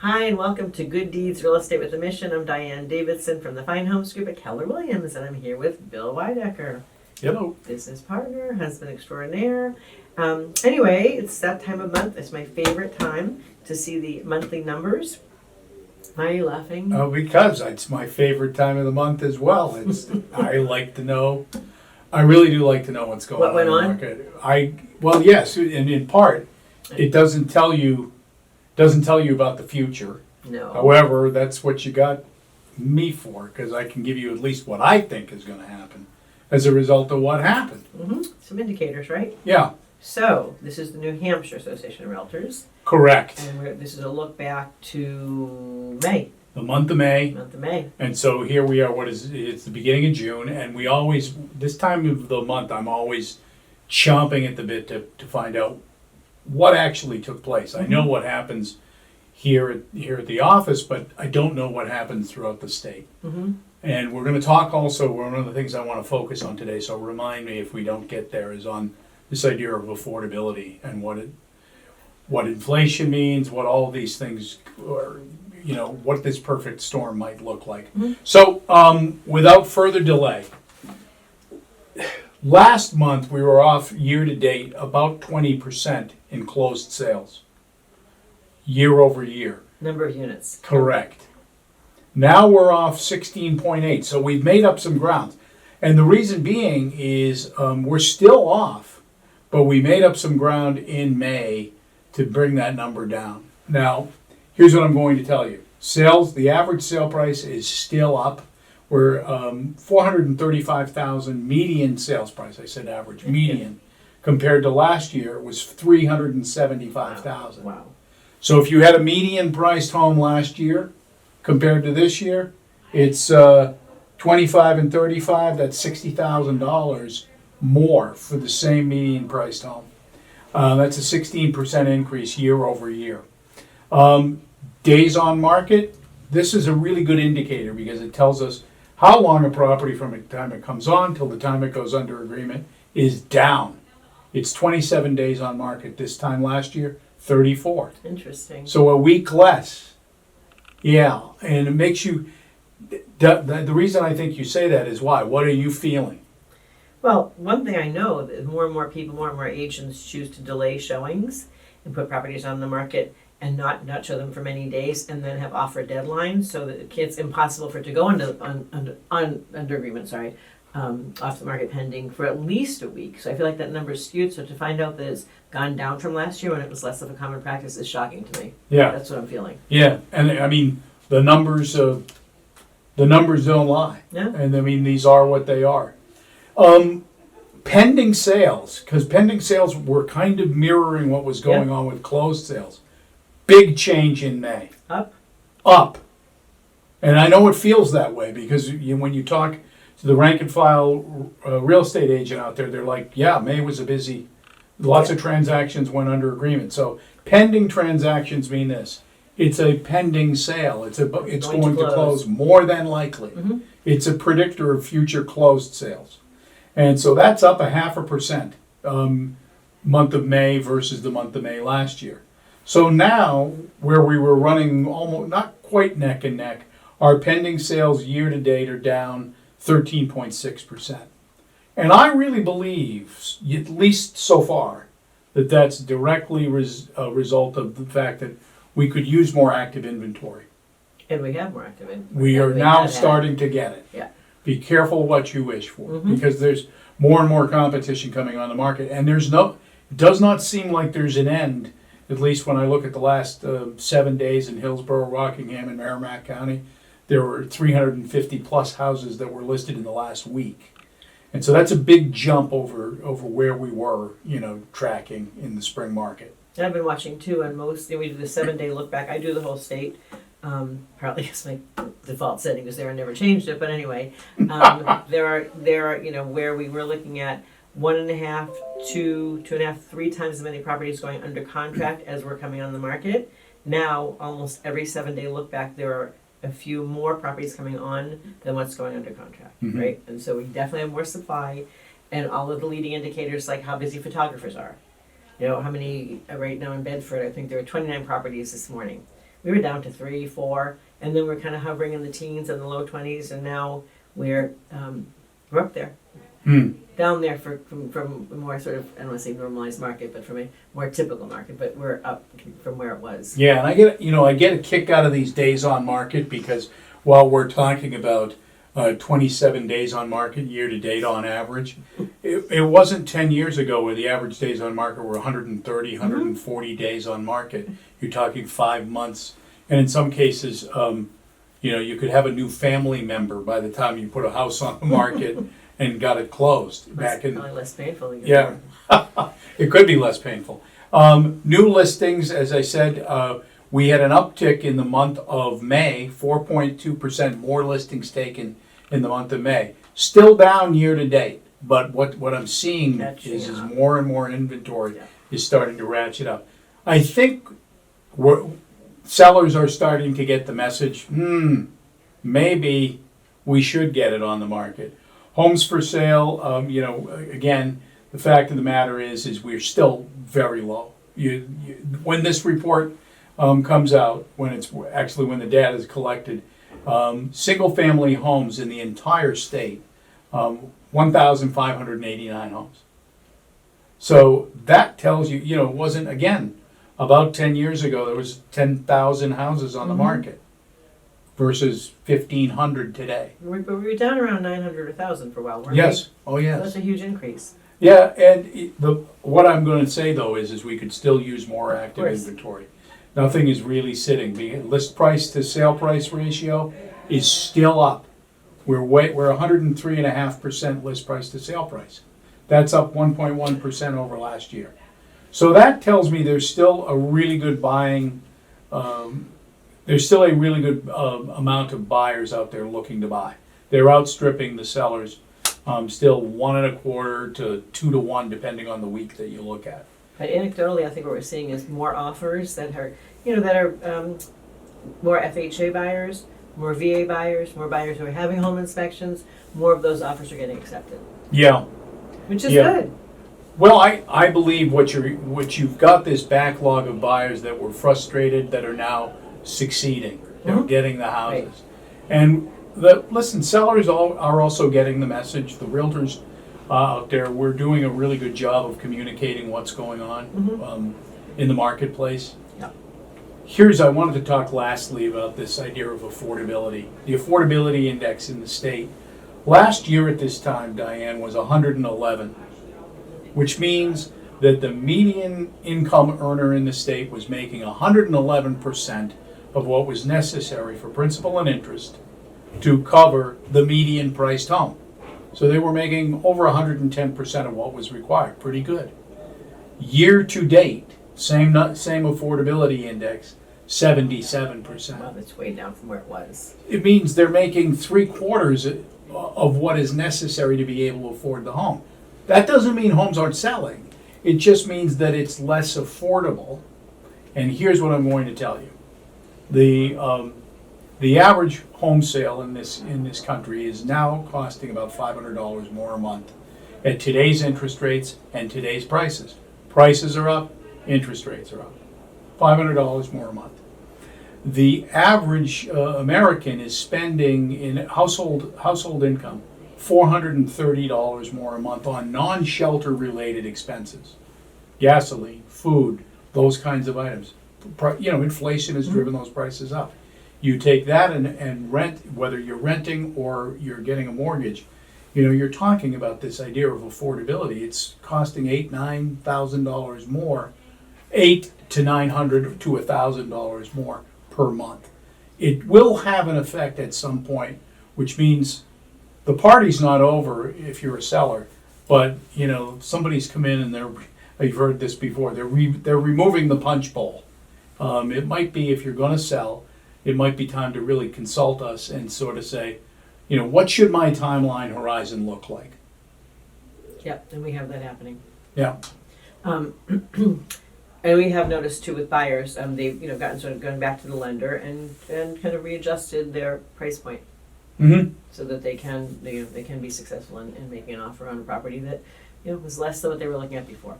Hi, and welcome to Good Deeds Real Estate with a Mission. I'm Diane Davidson from the Fine Homes Group at Keller Williams, and I'm here with Bill Weidecker. Hello. Business partner, husband extraordinaire. Anyway, it's that time of month. It's my favorite time to see the monthly numbers. Why are you laughing? Oh, because it's my favorite time of the month as well. It's I like to know. I really do like to know what's going What went on in on? the market. Well, yes, and in part, it doesn't tell you about the future. No. However, that's what you got me for, because I can give you at least what I think is going to happen as a result of what happened. Some indicators, right? Yeah, So, this is the New Hampshire Association of Realtors, correct. and this is a look back to May, The month of May. month of May. And so here we are, it's the beginning of June, and we always, this time of the month, I'm always chomping at the bit to find out what actually took place. I know what happens here at the office, but I don't know what happens throughout the state. And we're going to talk also, one of the things I want to focus on today, so remind me if we don't get there, is on this idea of affordability and what inflation means, what all of these things, or what this perfect storm might look like. So, without further delay, last month we were off year to date about 20% in closed sales, year over year. Number of units. Correct. Now we're off 16.8, so we've made up some ground. And the reason being is we're still off, but we made up some ground in May to bring that number down. Now, here's what I'm going to tell you. Sales, the average sale price is still up. We're $435,000 median sales price. I said average, median. Compared to last year, it was $375,000. Wow. So if you had a median priced home last year compared to this year, it's 25 and 35. That's $60,000 more for the same median priced home. That's a 16% increase year over year. Days on market, this is a really good indicator because it tells us how long a property from the time it comes on till the time it goes under agreement is down. It's 27 days on market. This time last year, 34. Interesting. So a week less. Yeah, and it makes you, the reason I think you say that is why? What are you feeling? Well, one thing I know that more and more people, more and more agents choose to delay showings and put properties on the market and not show them for many days, and then have offer deadlines so that it's impossible for it to go under agreement. Off the market pending for at least a week. So I feel like that number is skewed. So to find out that it's gone down from last year when it was less of a common practice is shocking to me. Yeah, That's what I'm feeling. yeah, and I mean the numbers don't lie. Yeah. And I mean these are what they are. Pending sales, because pending sales were kind of mirroring what was going on with closed sales. Big change in May. Up. And I know it feels that way because when you talk to the rank and file real estate agent out there, they're like, yeah, May was a busy, lots of transactions went under agreement. So pending transactions mean this. It's a pending sale. It's going to close more than likely. It's a predictor of future closed sales. And so that's up 0.5%, month of May versus the month of May last year. So now, where we were running almost, not quite neck and neck, our pending sales year to date are down 13.6%. And I really believe, at least so far, that that's directly a result of the fact that we could use more active inventory. And we have more active inventory. We are now starting to get it. Yeah. Be careful what you wish for, because there's more and more competition coming on the market, and it does not seem like there's an end. At least when I look at the last 7 days in Hillsborough, Rockingham, and Merrimack County, there were 350 plus houses that were listed in the last week. And so that's a big jump over where we were, tracking in the spring market. And I've been watching too, and we do the 7-day look back. I do the whole state. Partly because my default setting is there and never changed it, but anyway, there are where we were looking at 1.5, 2.5, 3 times as many properties going under contract as were coming on the market. Now, almost every 7-day look back, there are a few more properties coming on than what's going under contract, right? And so we definitely have more supply, and all of the leading indicators like how busy photographers are. How many right now in Bedford? I think there are 29 properties this morning. we were down to 3, 4, and then we're kind of hovering in the teens and the low 20s, and now we're up there. Down there from a more sort of, I don't want to say normalized market, but from a more typical market, but we're up from where it was. Yeah, and I get a kick out of these days on market because while we're talking about 27 days on market year to date on average, it wasn't 10 years ago where the average days on market were 130, 140 days on market. You're talking 5 months, and in some cases, you could have a new family member by the time you put a house on the market. And got it closed back in. Probably less painful. Yeah, it could be less painful. New listings, as I said, we had an uptick in the month of May, 4.2% more listings taken in the month of May. Still down year to date, but what I'm seeing is more and more inventory is starting to ratchet up. I think sellers are starting to get the message. Maybe we should get it on the market. Homes for sale, again, the fact of the matter is we're still very low. When this report comes out, when the data is collected, single-family homes in the entire state, 1,589 homes. So that tells you, it wasn't, again, about 10 years ago, there was 10,000 houses on the market. Versus 1,500 today. But we were down around 900 or 1,000 for a while, weren't we? Yes. Oh, yes. That's a huge increase. Yeah, and what I'm going to say though is we could still use more active inventory. Nothing is really sitting. The list price to sale price ratio is still up. We're 103.5% list price to sale price. That's up 1.1% over last year. So that tells me there's still a really good buying. There's still a really good amount of buyers out there looking to buy. They're outstripping the sellers, still 1.25 to 2 to 1, depending on the week that you look at. But anecdotally, I think what we're seeing is more offers that are, more FHA buyers, more VA buyers, more buyers who are having home inspections. More of those offers are getting accepted. Yeah, which is good. Well, I believe what you've got this backlog of buyers that were frustrated that are now succeeding. They're getting the houses. Right. And sellers are also getting the message. The realtors out there, we're doing a really good job of communicating what's going on in the marketplace. Yeah. I wanted to talk lastly about this idea of affordability. The affordability index in the state. Last year at this time, Diane, was 111, which means that the median income earner in the state was making 111% of what was necessary for principal and interest to cover the median priced home. So they were making over 110% of what was required. Pretty good. Year to date, same affordability index, 77%. Well, that's way down from where it was. It means they're making 3/4 of what is necessary to be able to afford the home. That doesn't mean homes aren't selling. It just means that it's less affordable. And here's what I'm going to tell you. The average home sale in this country is now costing about $500 more a month at today's interest rates and today's prices. Prices are up, interest rates are up. $500 more a month. The average American is spending in household income $430 more a month on non-shelter related expenses. Gasoline, food, those kinds of items. Inflation has driven those prices up. You take that and rent, whether you're renting or you're getting a mortgage, you're talking about this idea of affordability. It's costing $9,000 more, $800 to $900 to $1,000 more per month. It will have an effect at some point, which means the party's not over if you're a seller, but somebody's come in and you've heard this before. They're removing the punch bowl. It might be, if you're going to sell, it might be time to really consult us and sort of say, what should my timeline horizon look like? Yep, and we have that happening. Yeah. And we have noticed too with buyers, they've gotten sort of going back to the lender and kind of readjusted their price point, so that they can be successful in making an offer on a property that was less than what they were looking at before.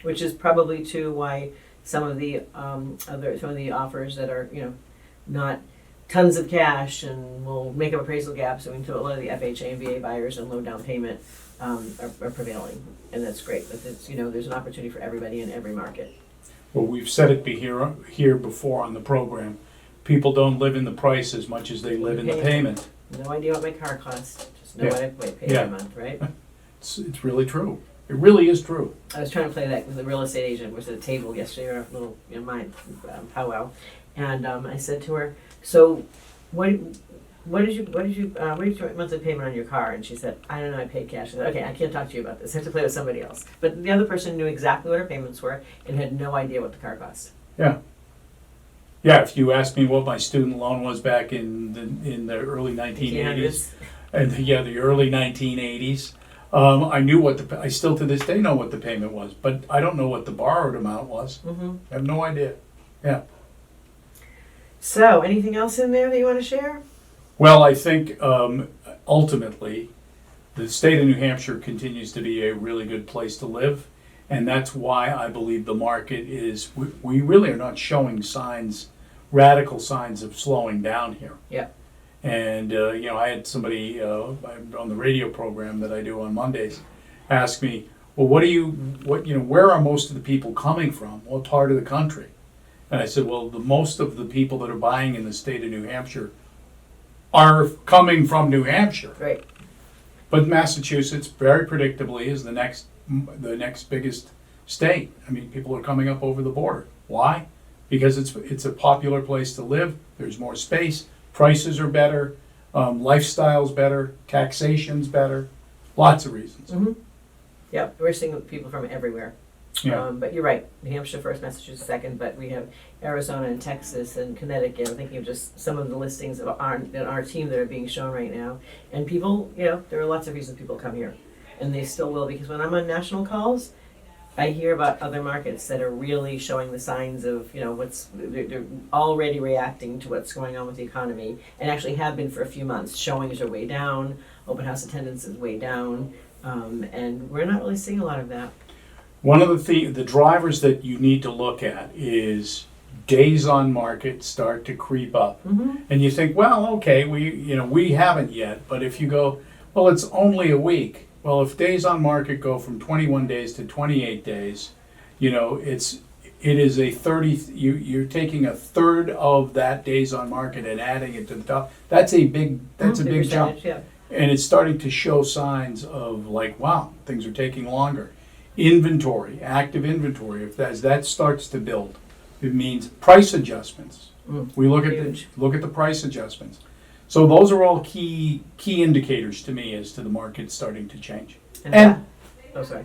Which is probably too why some of the offers that are, not tons of cash, and we'll make up appraisal gaps. I mean, so a lot of the FHA and VA buyers and low down payment are prevailing, and that's great. But it's, there's an opportunity for everybody in every market. Well, we've said it here before on the program. People don't live in the price as much as they live in the payment. No idea what my car costs. Just know what I pay a month, right? It's really true. It really is true. I was trying to play that with a real estate agent. Was at a table yesterday, or a little powwow, and I said to her, "So, what is your monthly payment on your car?" And she said, "I don't know. I pay cash." I said, "Okay, I can't talk to you about this. I have to play with somebody else." But the other person knew exactly what her payments were and had no idea what the car cost. Yeah. Yeah. If you asked me what my student loan was back in the early 1980s, and the early 1980s. I knew I still to this day know what the payment was, but I don't know what the borrowed amount was. Mm-hmm. I have no idea. Yeah. So, anything else in there that you want to share? Well, I think ultimately the state of New Hampshire continues to be a really good place to live, and that's why I believe the market is, we really are not showing radical signs of slowing down here. Yeah. And, I had somebody on the radio program that I do on Mondays ask me, well, where are most of the people coming from? What part of the country? And I said, well, most of the people that are buying in the state of New Hampshire are coming from New Hampshire. Right. But Massachusetts, very predictably, is the next biggest state. I mean, people are coming up over the border. Why? Because it's a popular place to live. There's more space. Prices are better, lifestyle's better, taxation's better, lots of reasons. Mm-hmm. Yep, we're seeing people from everywhere. Yeah. But you're right, New Hampshire first, Massachusetts second, but we have Arizona and Texas and Connecticut. I'm thinking of just some of the listings of our team that are being shown right now. And people, there are lots of reasons people come here. And they still will, because when I'm on national calls, I hear about other markets that are really showing the signs of, they're already reacting to what's going on with the economy, and actually have been for a few months. Showings are way down, open house attendance is way down, and we're not really seeing a lot of that. One of the drivers that you need to look at is days on market start to creep up. Mm-hmm. And you think, well, okay, we haven't yet, but if you go, well, it's only a week. Well, if days on market go from 21 days to 28 days, it is a 30. You're taking a third of that days on market and adding it to the top. That's a big jump, yeah. And it's starting to show signs of like, wow, things are taking longer. Inventory, active inventory. As that starts to build, it means price adjustments. We look at the price adjustments. So those are all key indicators to me as to the market starting to change. Sorry.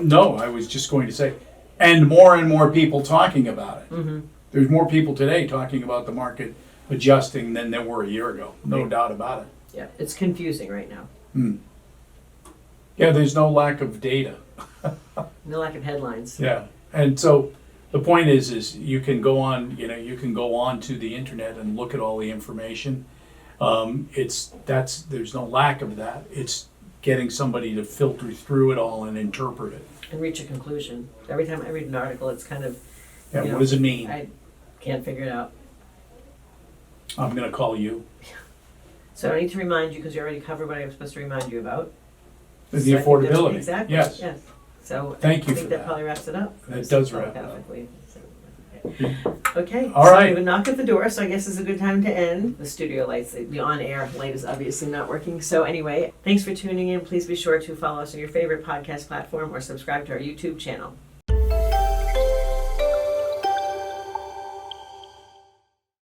No, I was just going to say, and more people talking about it. Mm-hmm. There's more people today talking about the market adjusting than there were a year ago. No doubt about it. Yeah, it's confusing right now. Yeah, there's no lack of data. No lack of headlines. Yeah, and so the point is you can go on, to the internet and look at all the information. There's no lack of that. It's getting somebody to filter through it all and interpret it. And reach a conclusion. Every time I read an article, it's kind of, what does it mean? I can't figure it out. I'm going to call you. So I need to remind you, because you already covered what I was supposed to remind you about. The So I think affordability. Exactly. Yes. Yes. So Thank you I think for that that. probably wraps it up. That does wrap it up. Telepathically. Okay. All so right. we have a knock at the door, so I guess it's a good time to end. The studio lights, the on-air light is obviously not working. So anyway, thanks for tuning in. Please be sure to follow us on your favorite podcast platform or subscribe to our YouTube channel.